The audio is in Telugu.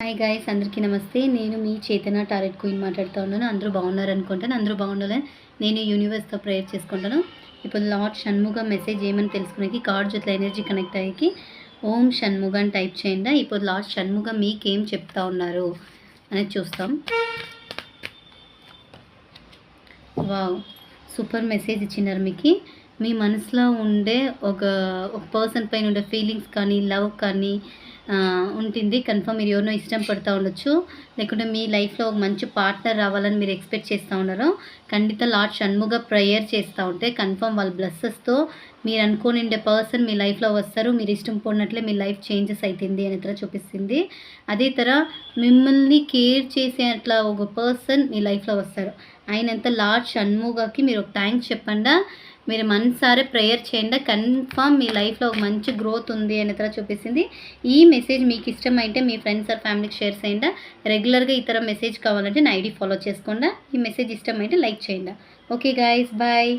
హాయ్ గైస్, అందరికీ నమస్తే. నేను మీ చేతన టారెట్ క్వీన్ మాట్లాడుతూ ఉన్నాను. అందరూ బాగున్నారనుకుంటాను. అందరూ బాగుండాలని నేను యూనివర్స్తో ప్రేయర్ చేసుకుంటాను. ఇప్పుడు లార్డ్ షణ్ముగ మెసేజ్ ఏమని తెలుసుకునేకి కార్డ్ జొత్ల ఎనర్జీ కనెక్ట్ అయ్యి ఓం షణ్ముగ అని టైప్ చేయండి. ఇప్పుడు లార్డ్ షణ్ముగ మీకేం చెప్తా ఉన్నారు అనేది చూస్తాం. వావ్, సూపర్ మెసేజ్ ఇచ్చినారు. మీకు మీ మనసులో ఉండే ఒక పర్సన్ పైన ఉండే ఫీలింగ్స్ కానీ లవ్ కానీ ఉంటుంది. కన్ఫర్మ్ మీరు ఎవరినో ఇష్టం పడుతూ ఉండొచ్చు, లేకుంటే మీ లైఫ్లో ఒక మంచి పార్ట్నర్ రావాలని మీరు ఎక్స్పెక్ట్ చేస్తూ ఉన్నారు. ఖండిత లార్డ్ షణ్ముగ ప్రేయర్ చేస్తూ ఉంటే కన్ఫర్మ్ వాళ్ళ బ్లెస్సెస్తో మీరు అనుకోనిండే పర్సన్ మీ లైఫ్లో వస్తారు. మీరు ఇష్టం పడినట్లే మీ లైఫ్ చేంజెస్ అవుతుంది అని ఇతర చూపిస్తుంది. అదే తర మిమ్మల్ని కేర్ చేసే అట్లా ఒక పర్సన్ మీ లైఫ్లో వస్తారు. అయినంత లార్డ్ షణ్ముగకి మీరు ఒక థ్యాంక్స్ చెప్పండి. మీరు మనసారే ప్రేయర్ చేయండి. కన్ఫామ్ మీ లైఫ్లో ఒక మంచి గ్రోత్ ఉంది అని ఇతర చూపిస్తుంది. ఈ మెసేజ్ మీకు ఇష్టమైతే మీ ఫ్రెండ్స్ ఆర్ ఫ్యామిలీకి షేర్ చేయండి. రెగ్యులర్గా ఇతర మెసేజ్ కావాలంటే నా ఐడి ఫాలో చేసుకోండి. ఈ మెసేజ్ ఇష్టమైతే లైక్ చేయండి. Okay guys, bye.